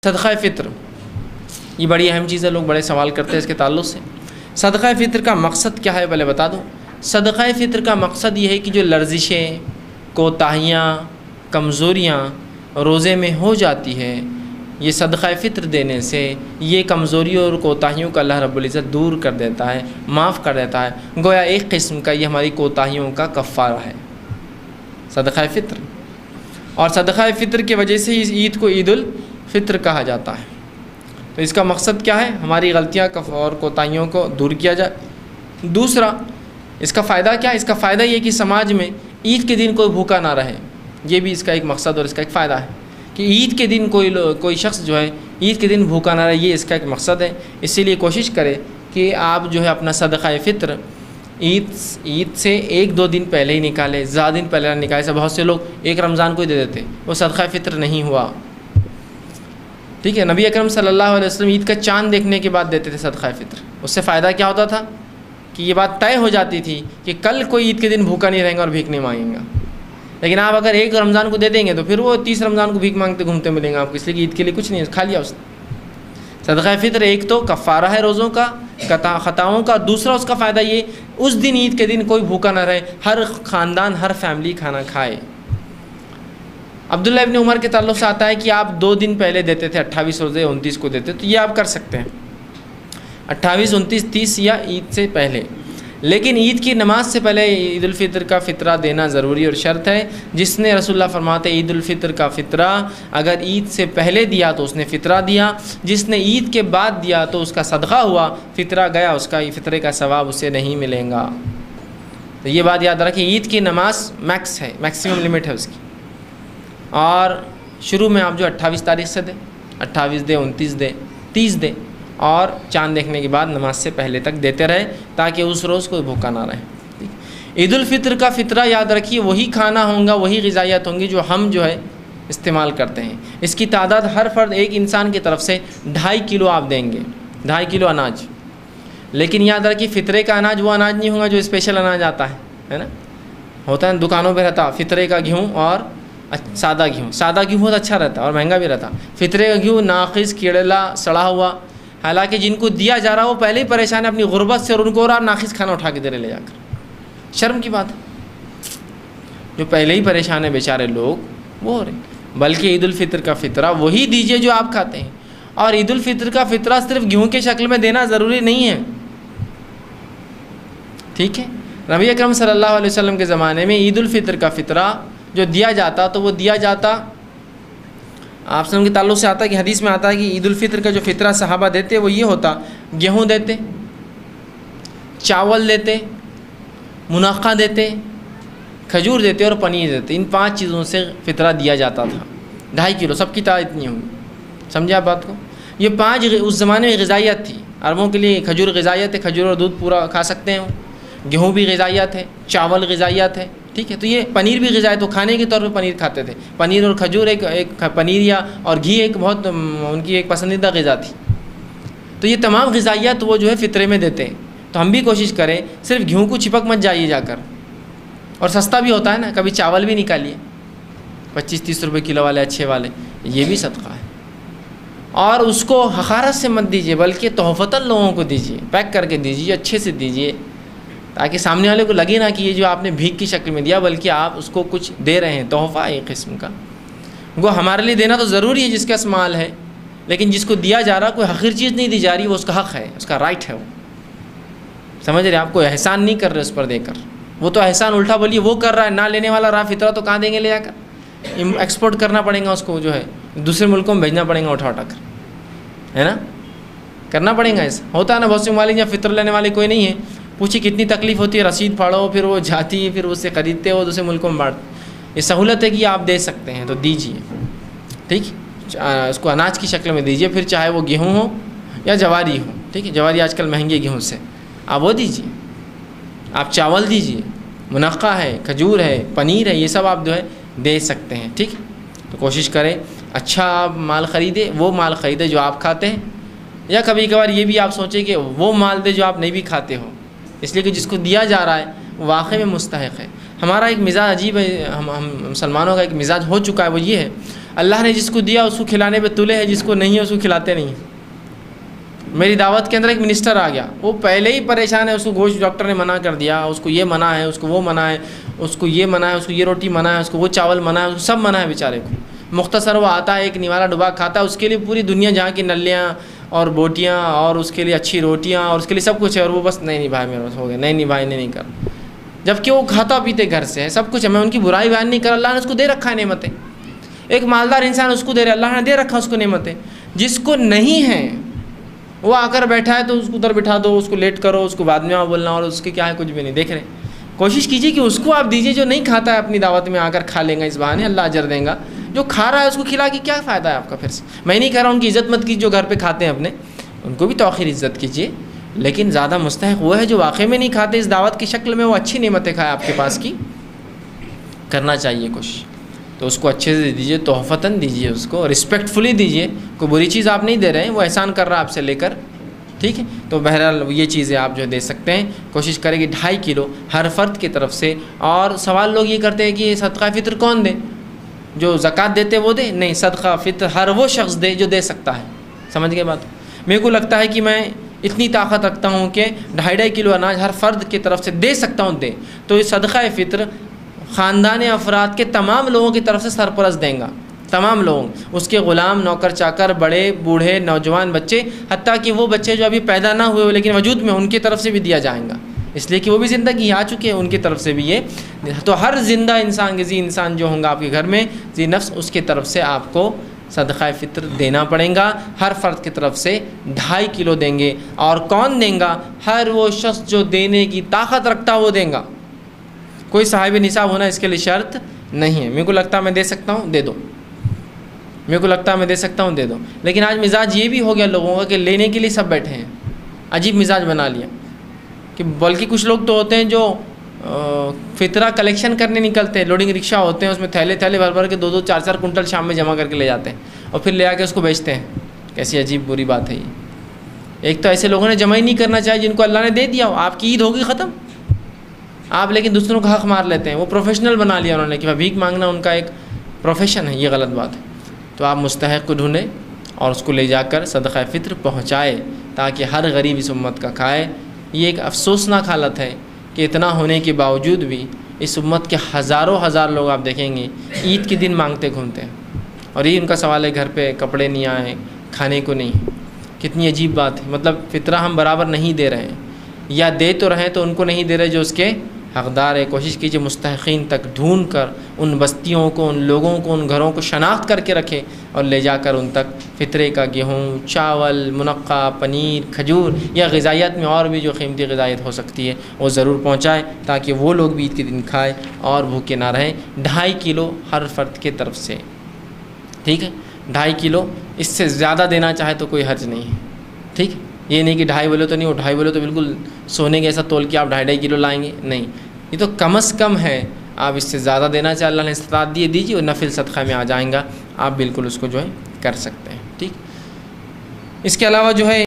صدقہ فطر یہ بڑی اہم چیز ہے، لوگ بڑے سوال کرتے ہیں اس کے تعلق سے۔ صدقہ فطر کا مقصد کیا ہے پہلے بتا دوں۔ صدقہ فطر کا مقصد یہ ہے کہ جو لرزشیں، کوتاہیاں، کمزوریاں روزے میں ہو جاتی ہے، یہ صدقہ فطر دینے سے یہ کمزوریوں اور کوتاہیوں کا اللہ رب العزت دور کر دیتا ہے، معاف کر دیتا ہے۔ گویا ایک قسم کا یہ ہماری کوتاہیوں کا کفارہ ہے صدقہ فطر، اور صدقہ فطر کی وجہ سے اس عید کو عید الفطر کہا جاتا ہے۔ تو اس کا مقصد کیا ہے؟ ہماری غلطیاں اور کوتاہیوں کو دور کیا جائے۔ دوسرا اس کا فائدہ کیا ہے؟ اس کا فائدہ یہ کہ سماج میں عید کے دن کوئی بھوکا نہ رہے، یہ بھی اس کا ایک مقصد اور اس کا ایک فائدہ ہے کہ عید کے دن کوئی شخص جو ہے عید کے دن بھوکا نہ رہے، یہ اس کا ایک مقصد ہے۔ اسی لیے کوشش کرے کہ آپ جو ہے اپنا صدقہ فطر عید سے 1-2 دن پہلے ہی نکالے، زیادہ دن پہلے نہ نکالے۔ بہت سے لوگ ایک رمضان کو ہی دے دیتے، وہ صدقہ فطر نہیں ہوا، ٹھیک ہے۔ نبی اکرم صلی اللہ علیہ وسلم عید کا چاند دیکھنے کے بعد دیتے تھے صدقہ فطر۔ اس سے فائدہ کیا ہوتا تھا کہ یہ بات طے ہو جاتی تھی کہ کل کوئی عید کے دن بھوکا نہیں رہے گا اور بھیک نہیں مانگے گا۔ لیکن آپ اگر 1 رمضان کو دے دیں گے تو پھر وہ 30 رمضان کو بھیک مانگتے گھومتے ملیں گے آپ کو، اس لیے کہ عید کے لیے کچھ نہیں کھا لیا اس نے۔ صدقہ فطر ایک تو کفارہ ہے روزوں کا، خطاؤں کا، دوسرا اس کا فائدہ یہ اس دن عید کے دن کوئی بھوکا نہ رہے، ہر خاندان ہر فیملی کھانا کھائے۔ عبداللہ ابن عمر کے تعلق سے آتا ہے کہ آپ 2 دن پہلے دیتے تھے، 28 روزے 29 کو دیتے، تو یہ آپ کر سکتے ہیں 28 29 30 یا عید سے پہلے۔ لیکن عید کی نماز سے پہلے عید الفطر کا فطرہ دینا ضروری اور شرط ہے۔ جس نے رسول اللہ فرماتے عید الفطر کا فطرہ اگر عید سے پہلے دیا تو اس نے فطرہ دیا، جس نے عید کے بعد دیا تو اس کا صدقہ ہوا، فطرہ گیا، اس کا فطرے کا ثواب اسے نہیں ملے گا۔ تو یہ بات یاد رکھیں، عید کی نماز میکس ہے، میکسیمم لمٹ ہے اس کی، اور شروع میں آپ جو 28 تاریخ سے دیں، 28 دیں، 29 دیں، 30 دیں، اور چاند دیکھنے کے بعد نماز سے پہلے تک دیتے رہے تاکہ اس روز کوئی بھوکا نہ رہے۔ عید الفطر کا فطرہ یاد رکھیے وہی کھانا ہوگا، وہی غذائیت ہوں گی جو ہم جو ہے استعمال کرتے ہیں۔ اس کی تعداد ہر فرد ایک انسان کی طرف سے 2.5 کلو آپ دیں گے، 2.5 کلو اناج۔ لیکن یاد رکھیے فطرے کا اناج وہ اناج نہیں ہوگا جو اسپیشل اناج آتا ہے نا، ہوتا ہے دکانوں پہ رہتا فطرے کا گیہوں اور سادہ گیہوں۔ سادہ گیہوں بہت اچھا رہتا ہے اور مہنگا بھی رہتا، فطرے کا گیہوں ناقص، کیڑلا، سڑا ہوا۔ حالانکہ جن کو دیا جا رہا وہ پہلے ہی پریشان ہے اپنی غربت سے، اور ان کو اور ناقص کھانا اٹھا کے دے رہے لے جا کر، شرم کی بات ہے۔ جو پہلے ہی پریشان ہیں بیچارے لوگ وہ ہو رہے۔ بلکہ عید الفطر کا فطرہ وہی دیجیے جو آپ کھاتے ہیں، اور عید الفطر کا فطرہ صرف گیہوں کے شکل میں دینا ضروری نہیں ہے، ٹھیک ہے۔ نبی اکرم صلی اللہ علیہ وسلم کے زمانے میں عید الفطر کا فطرہ جو دیا جاتا تو وہ دیا جاتا آپ سے ان کے تعلق سے آتا ہے کہ حدیث میں آتا ہے کہ عید الفطر کا جو فطرہ صحابہ دیتے وہ یہ ہوتا، گیہوں دیتے، چاول دیتے، مناقہ دیتے، کھجور دیتے اور پنیر دیتے۔ ان 5 چیزوں سے فطرہ دیا جاتا تھا، 2.5 کلو، سب کی تعداد اتنی ہوگی، سمجھے آپ بات کو۔ یہ 5 اس زمانے میں غذائیت تھی۔ عربوں کے لیے کھجور غذائیت ہے، کھجور اور دودھ پورا کھا سکتے ہیں، گیہوں بھی غذائیت ہے، چاول غذائیت ہے، ٹھیک ہے۔ تو یہ پنیر بھی غذائیت، تو کھانے کے طور پہ پنیر کھاتے تھے۔ پنیر اور کھجور ایک پنیر یا اور گھی ایک بہت ان کی ایک پسندیدہ غذا تھی۔ تو یہ تمام غذائیت وہ جو ہے فطرے میں دیتے ہیں۔ تو ہم بھی کوشش کریں صرف گیہوں کو چپک مت جائیے جا کر، اور سستا بھی ہوتا ہے نا، کبھی چاول بھی نکالیے 25-30 روپے کلو والے اچھے والے، یہ بھی صدقہ ہے۔ اور اس کو حقارت سے مت دیجیے، بلکہ تحفتاً لوگوں کو دیجیے، پیک کر کے دیجیے، اچھے سے دیجیے، تاکہ سامنے والے کو لگے نا کہ یہ جو آپ نے بھیک کی شکل میں دیا، بلکہ آپ اس کو کچھ دے رہے ہیں، تحفہ ایک قسم کا۔ وہ ہمارے لیے دینا تو ضروری ہے جس کا مال ہے، لیکن جس کو دیا جا رہا کوئی حقیر چیز نہیں دی جا رہی، وہ اس کا حق ہے، اس کا رائٹ ہے، وہ سمجھ رہے، آپ کو احسان نہیں کر رہے اس پر دے کر، وہ تو احسان الٹا بولیے وہ کر رہا ہے، نہ لینے والا رہا فطرہ تو کہاں دیں گے لے جا کر، ایکسپورٹ کرنا پڑے گا اس کو، جو ہے دوسرے ملکوں میں بھیجنا پڑے گا اٹھا کر، ہے نا، کرنا پڑے گا۔ ایسا ہوتا ہے نا، بہت سے ممالک جہاں فطر لینے والے کوئی نہیں ہے، پوچھی کتنی تکلیف ہوتی ہے، رسید پھاڑو، پھر وہ جاتی ہے، پھر اس سے خریدتے ہو، دوسرے ملکوں میں بانٹتے۔ یہ سہولت ہے کہ آپ دے سکتے ہیں تو دیجیے، ٹھیک، اس کو اناج کی شکل میں دیجیے، پھر چاہے وہ گیہوں ہو یا جواری ہو، ٹھیک ہے، جواری آج کل مہنگی گیہوں سے، آپ وہ دیجیے، آپ چاول دیجیے، منقہ ہے، کھجور ہے، پنیر ہے، یہ سب آپ جو ہے دے سکتے ہیں، ٹھیک۔ تو کوشش کریں اچھا آپ مال خریدے، وہ مال خریدے جو آپ کھاتے ہیں، یا کبھی کبھار یہ بھی آپ سوچیں کہ وہ مال دے جو آپ نہیں بھی کھاتے ہو، اس لیے کہ جس کو دیا جا رہا ہے وہ واقعی میں مستحق ہے۔ ہمارا ایک مزاج عجیب ہے، ہم مسلمانوں کا ایک مزاج ہو چکا ہے، وہ یہ ہے اللہ نے جس کو دیا اس کو کھلانے پہ تلے ہے، جس کو نہیں ہے اس کو کھلاتے نہیں۔ میری دعوت کے اندر ایک منسٹر آ گیا، وہ پہلے ہی پریشان ہے، اس کو گوشت ڈاکٹر نے منع کر دیا، اس کو یہ منع ہے، اس کو وہ منع ہے، اس کو یہ منع ہے، اس کو یہ روٹی منع ہے، اس کو وہ چاول منع ہے، اس کو سب منع ہے بیچارے کو۔ مختصر وہ آتا ہے ایک نوالا ڈبا کھاتا ہے، اس کے لیے پوری دنیا جہاں کی نلیاں اور بوٹیاں اور اس کے لیے اچھی روٹیاں اور اس کے لیے سب کچھ ہے، اور وہ بس نہیں بھائی میرے پاس ہو گیا، نہیں بھائی نہیں کر، جبکہ وہ کھاتا پیتے گھر سے ہے، سب کچھ ہے۔ میں ان کی برائی بیان نہیں کر، اللہ نے اس کو دے رکھا ہے نعمتیں۔ ایک مالدار انسان اس کو دے رہا ہے، اللہ نے دے رکھا اس کو نعمتیں۔ جس کو نہیں ہیں وہ آ کر بیٹھا ہے تو اس کو ادھر بٹھا دو، اس کو لیٹ کرو، اس کو بعد میں بولنا، اور اس کے کیا ہے کچھ بھی نہیں دیکھ رہے۔ کوشش کیجیے کہ اس کو آپ دیجیے جو نہیں کھاتا ہے، اپنی دعوت میں آ کر کھا لیں گا، اس بہانے اللہ اجر دیں گا۔ جو کھا رہا ہے اس کو کھلا کے کیا فائدہ ہے آپ کا پھر سے؟ میں نہیں کہہ رہا ہوں ان کی عزت مت کیجیے جو گھر پہ کھاتے ہیں اپنے، ان کو بھی توقیر عزت کیجیے، لیکن زیادہ مستحق وہ ہے جو واقعی میں نہیں کھاتے، اس دعوت کی شکل میں وہ اچھی نعمتیں کھائے آپ کے پاس کی، کرنا چاہیے کوشش۔ تو اس کو اچھے سے دیجیے، تحفتاً دیجیے، اس کو رسپیکٹفلی دیجیے، کوئی بری چیز آپ نہیں دے رہے ہیں، وہ احسان کر رہا ہے آپ سے لے کر، ٹھیک ہے؟ تو بہرحال یہ چیزیں آپ جو دے سکتے ہیں، کوشش کریں کہ 2.5 کلو ہر فرد کی طرف سے۔ اور سوال لوگ یہ کرتے ہیں کہ صدقہ فطر کون دے؟ جو زکوٰۃ دیتے وہ دے؟ نہیں، صدقہ فطر ہر وہ شخص دے جو دے سکتا ہے۔ سمجھ گئے بات؟ میرے کو لگتا ہے کہ میں اتنی طاقت رکھتا ہوں کہ 2.5 کلو اناج ہر فرد کی طرف سے دے سکتا ہوں، دے تو یہ صدقہ فطر خاندان افراد کے تمام لوگوں کی طرف سے سرپرست دیں گا، تمام لوگ، اس کے غلام، نوکر چاکر، بڑے بوڑھے، نوجوان، بچے، حتیٰ کہ وہ بچے جو ابھی پیدا نہ ہوئے لیکن وجود میں ان کی طرف سے بھی دیا جائے گا، اس لیے کہ وہ بھی زندگی آ چکے ہیں، ان کی طرف سے بھی یہ۔ تو ہر زندہ انسان، ذی انسان جو ہوں گا آپ کے گھر میں، ذی نفس، اس کی طرف سے آپ کو صدقہ فطر دینا پڑے گا۔ ہر فرد کی طرف سے 2.5 کلو دیں گے۔ اور کون دیں گا؟ ہر وہ شخص جو دینے کی طاقت رکھتا وہ دیں گا۔ کوئی صاحب نصاب ہونا اس کے لیے شرط نہیں ہے۔ میرے کو لگتا ہے میں دے سکتا ہوں، دے دو، میرے کو لگتا ہے میں دے سکتا ہوں، دے دو۔ لیکن آج مزاج یہ بھی ہو گیا لوگوں کا کہ لینے کے لیے سب بیٹھے ہیں، عجیب مزاج بنا لیا کہ بلکہ کچھ لوگ تو ہوتے ہیں جو فطرہ کلیکشن کرنے نکلتے ہیں، لوڈنگ رکشہ ہوتے ہیں، اس میں تھیلے تھیلے بھر بھر کے 2-2 4-4 کنٹل شام میں جمع کر کے لے جاتے ہیں اور پھر لے آ کے اس کو بیچتے ہیں۔ کیسی عجیب بری بات ہے یہ۔ ایک تو ایسے لوگوں نے جمع ہی نہیں کرنا چاہیے جن کو اللہ نے دے دیا ہو، آپ کی عید ہوگی ختم، آپ لیکن دوسروں کا حق مار لیتے ہیں۔ وہ پروفیشنل بنا لیا انہوں نے کہ بھیک مانگنا ان کا ایک پروفیشن ہے، یہ غلط بات ہے۔ تو آپ مستحق کو ڈھونڈیں اور اس کو لے جا کر صدقہ فطر پہنچائے تاکہ ہر غریب اس امت کا کھائے۔ یہ ایک افسوسناک حالت ہے کہ اتنا ہونے کے باوجود بھی اس امت کے ہزاروں ہزار لوگ آپ دیکھیں گے عید کے دن مانگتے گھومتے ہیں، اور یہ ان کا سوال ہے گھر پہ کپڑے نہیں آئے، کھانے کو نہیں۔ کتنی عجیب بات ہے، مطلب فطرہ ہم برابر نہیں دے رہے ہیں، یا دے تو رہے تو ان کو نہیں دے رہے جو اس کے حقدار ہے۔ کوشش کیجیے مستحقین تک ڈھونڈ کر ان بستیوں کو، ان لوگوں کو، ان گھروں کو شناخت کر کے رکھے اور لے جا کر ان تک فطرے کا گیہوں، چاول، منقع، پنیر، کھجور یا غذائیت میں اور بھی جو قیمتی غذائیت ہو سکتی ہے وہ ضرور پہنچائے تاکہ وہ لوگ بھی عید کے دن کھائے اور بھوکے نہ رہیں۔ 2.5 کلو ہر فرد کی طرف سے، ٹھیک ہے؟ 2.5 کلو، اس سے زیادہ دینا چاہے تو کوئی حرج نہیں ہے، ٹھیک ہے؟ یہ نہیں کہ 2.5 بولے تو نہیں، وہ 2.5 بولے تو بالکل سونے کے ایسا تول کے آپ 2.5 کلو لائیں گے، نہیں، یہ تو کم از کم ہے۔ آپ اس سے زیادہ دینا چاہے اللہ نے استطاعت دیجیے، اور نفل صدقہ میں آ جائیں گا، آپ بالکل اس کو جو ہے کر سکتے ہیں، ٹھیک۔ اس کے علاوہ جو ہے